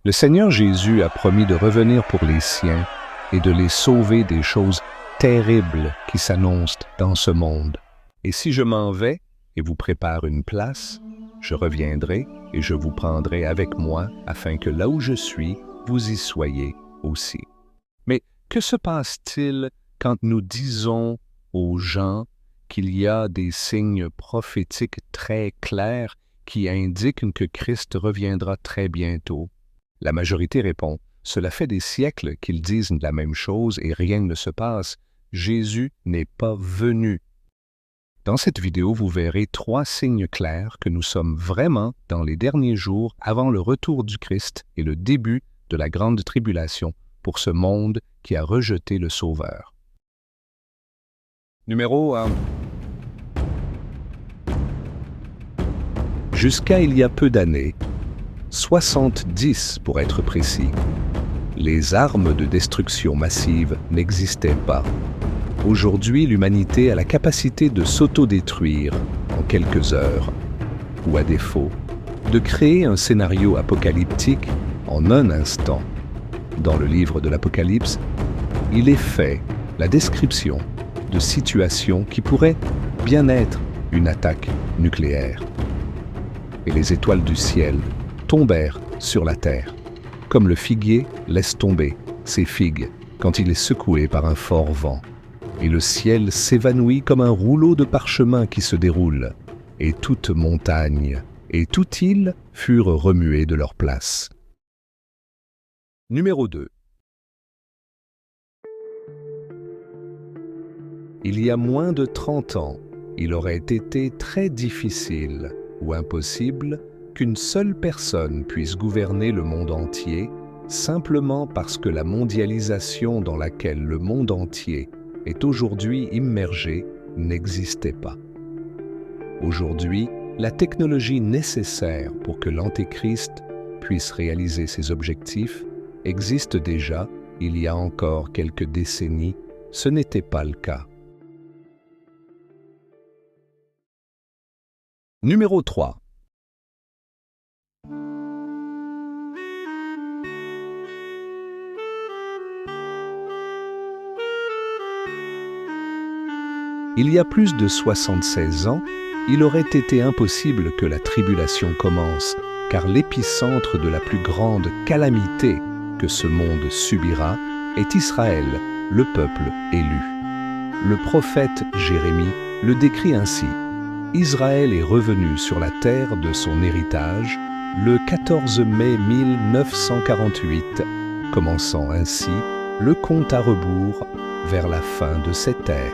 Le Seigneur Jésus a promis de revenir pour les siens et de les sauver des choses terribles qui s'annoncent dans ce monde. Et si je m'en vais et vous prépare une place, je reviendrai et je vous prendrai avec moi afin que là où je suis, vous y soyez aussi. Mais que se passe-t-il quand nous disons aux gens qu'il y a des signes prophétiques très clairs qui indiquent que Christ reviendra très bientôt? La majorité répond, cela fait des siècles qu'ils disent la même chose et rien ne se passe. Jésus n'est pas venu. Dans cette vidéo, vous verrez 3 signes clairs que nous sommes vraiment dans les derniers jours avant le retour du Christ et le début de la grande tribulation pour ce monde qui a rejeté le Sauveur. Numéro 1. Jusqu'à il y a peu d'années, 70 pour être précis, les armes de destruction massive n'existaient pas. Aujourd'hui, l'humanité a la capacité de s'autodétruire en quelques heures, ou à défaut, de créer un scénario apocalyptique en un instant. Dans le livre de l'Apocalypse, il est fait la description de situations qui pourraient bien être une attaque nucléaire. Et les étoiles du ciel tombèrent sur la terre, comme le figuier laisse tomber ses figues quand il est secoué par un fort vent. Et le ciel s'évanouit comme un rouleau de parchemin qui se déroule, et toute montagne et toute île furent remuées de leur place. Numéro 2. Il y a moins de 30 ans, il aurait été très difficile ou impossible qu'une seule personne puisse gouverner le monde entier simplement parce que la mondialisation dans laquelle le monde entier est aujourd'hui immergé n'existait pas. Aujourd'hui, la technologie nécessaire pour que l'Antéchrist puisse réaliser ses objectifs existe déjà il y a encore quelques décennies, ce n'était pas le cas. Numéro 3. Il y a plus de 76 ans, il aurait été impossible que la tribulation commence, car l'épicentre de la plus grande calamité que ce monde subira est Israël, le peuple élu. Le prophète Jérémie le décrit ainsi. Israël est revenu sur la terre de son héritage le 14 mai 1948, commençant ainsi le compte à rebours vers la fin de cette ère.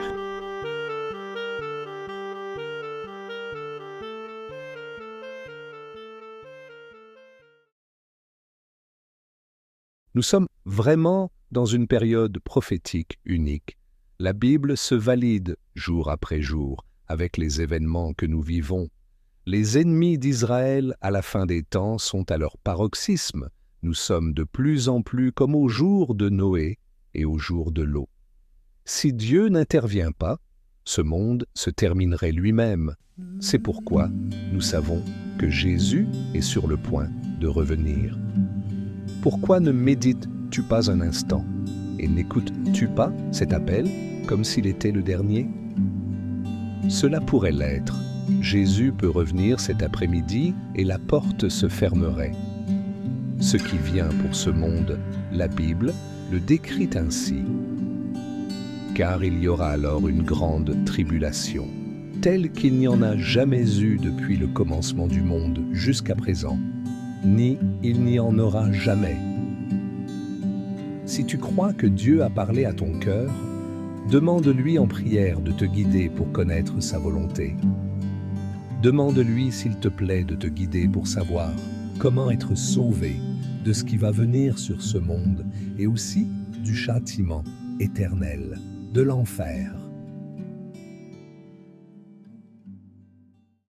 Nous sommes vraiment dans une période prophétique unique. La Bible se valide jour après jour avec les événements que nous vivons. Les ennemis d'Israël à la fin des temps sont à leur paroxysme. Nous sommes de plus en plus comme au jour de Noé et au jour de Lot. Si Dieu n'intervient pas, ce monde se terminerait lui-même. C'est pourquoi nous savons que Jésus est sur le point de revenir. Pourquoi ne médites-tu pas un instant et n'écoutes-tu pas cet appel comme s'il était le dernier? Cela pourrait l'être. Jésus peut revenir cet après-midi et la porte se fermerait. Ce qui vient pour ce monde, la Bible le décrit ainsi. Car il y aura alors une grande tribulation, telle qu'il n'y en a jamais eu depuis le commencement du monde jusqu'à présent. Ni il n'y en aura jamais. Si tu crois que Dieu a parlé à ton cœur, demande-lui en prière de te guider pour connaître sa volonté. Demande-lui s'il te plaît de te guider pour savoir comment être sauvé de ce qui va venir sur ce monde et aussi du châtiment éternel, de l'enfer.